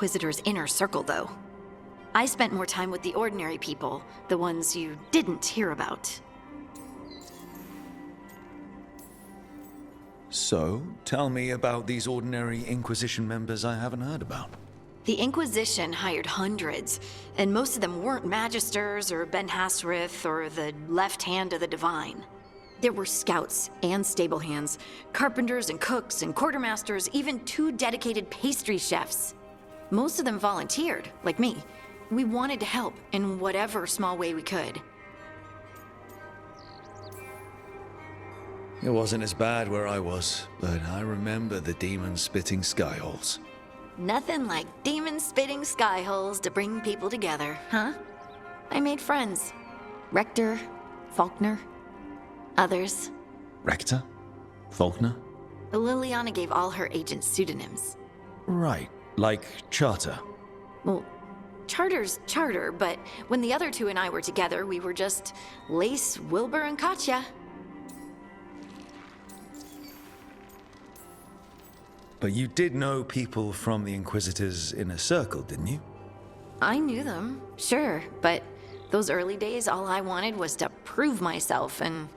Inquisitor's inner circle, though. I spent more time with the ordinary people, the ones you didn't hear about. So, tell me about these ordinary Inquisition members I haven't heard about. The Inquisition hired hundreds, and most of them weren't Magisters or Ben Hasrith or the left hand of the Divine. There were scouts and stable hands, carpenters and cooks and quartermasters, even 2 dedicated pastry chefs. Most of them volunteered, like me. We wanted to help in whatever small way we could. It wasn't as bad where I was, but I remember the demons spitting skyholes. Nothing like demon-spitting skyholes to bring people together, huh? I made friends. Rector, Faulkner, others. Rector? Faulkner? Liliana gave all her agents pseudonyms. Right, like Charter. Well, Charter's Charter, but when the other 2 and I were together, we were just Lace, Wilbur, and Katya. But you did know people from the Inquisitor's inner circle, didn't you? I knew them, sure, but those early days, all I wanted was to prove myself and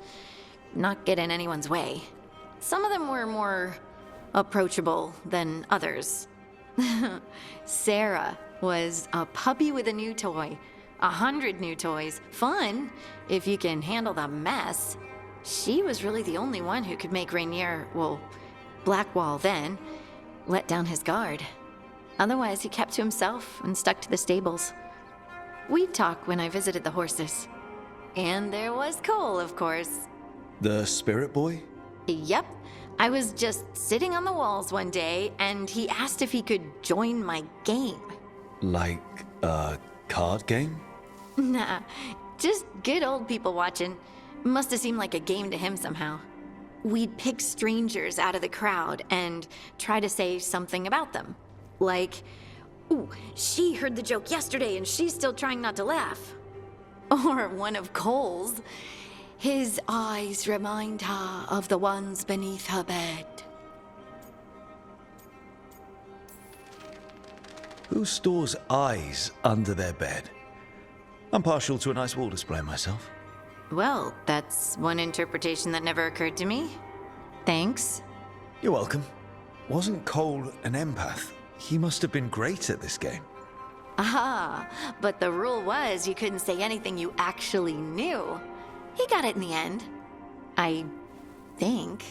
not get in anyone's way. Some of them were more approachable than others. Sarah was a puppy with a new toy. 100 new toys. Fun, if you can handle the mess. She was really the only one who could make Rainier, well, Blackwall then, let down his guard. Otherwise, he kept to himself and stuck to the stables. We'd talk when I visited the horses. And there was Cole, of course. The spirit boy? Yep. I was just sitting on the walls one day, and he asked if he could join my game. Like a card game? Nah, just good old people watching. Must have seemed like a game to him somehow. We'd pick strangers out of the crowd and try to say something about them. Like, ooh, she heard the joke yesterday and she's still trying not to laugh. Or one of Cole's. His eyes remind her of the ones beneath her bed. Who stores eyes under their bed? I'm partial to a nice wall display myself. Well, that's one interpretation that never occurred to me. Thanks. You're welcome. Wasn't Cole an empath? He must have been great at this game. Aha, but the rule was you couldn't say anything you actually knew. He got it in the end. I think.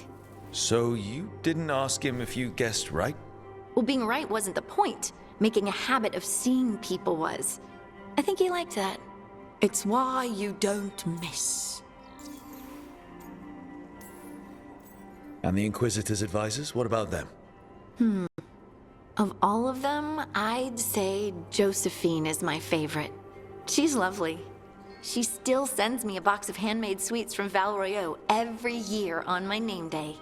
So you didn't ask him if you guessed right? Well, being right wasn't the point. Making a habit of seeing people was. I think he liked that. It's why you don't miss. And the Inquisitor's advisors, what about them? Of all of them, I'd say Josephine is my favorite. She's lovely. She still sends me a box of handmade sweets from Val Royeaux every year on my name day.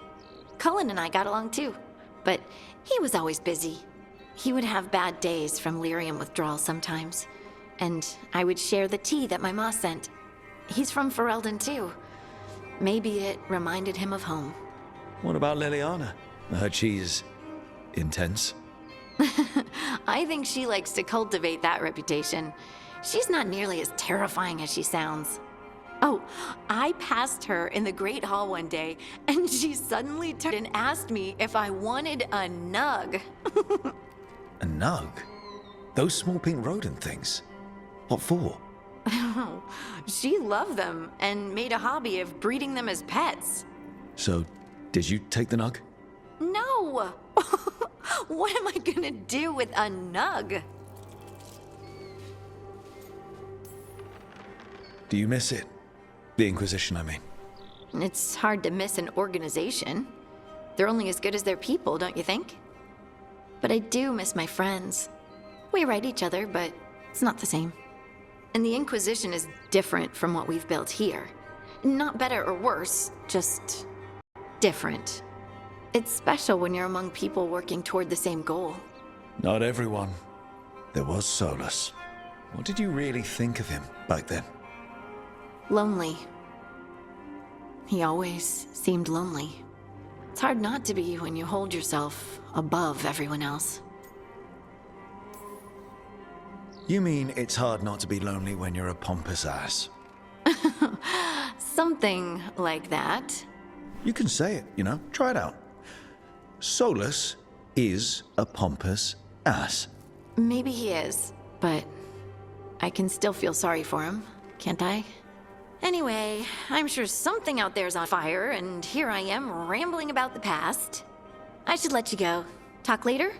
Cullen and I got along too, but he was always busy. He would have bad days from lyrium withdrawal sometimes, and I would share the tea that my ma sent. He's from Ferelden too. Maybe it reminded him of home. What about Liliana? I heard she's intense. I think she likes to cultivate that reputation. She's not nearly as terrifying as she sounds. Oh, I passed her in the Great Hall one day, and she suddenly turned and asked me if I wanted a nug. A nug? Those small pink rodent things? What for? She loved them and made a hobby of breeding them as pets. So, did you take the nug? No! What am I gonna do with a nug? Do you miss it? The Inquisition, I mean. It's hard to miss an organization. They're only as good as their people, don't you think? But I do miss my friends. We write each other, but it's not the same. And the Inquisition is different from what we've built here. Not better or worse, just different. It's special when you're among people working toward the same goal. Not everyone. There was Solus. What did you really think of him back then? Lonely. He always seemed lonely. It's hard not to be when you hold yourself above everyone else. You mean it's hard not to be lonely when you're a pompous ass? Something like that. You can say it, you know. Try it out. Solus is a pompous ass. Maybe he is, but I can still feel sorry for him, can't I? Anyway, I'm sure something out there's on fire, and here I am rambling about the past. I should let you go. Talk later?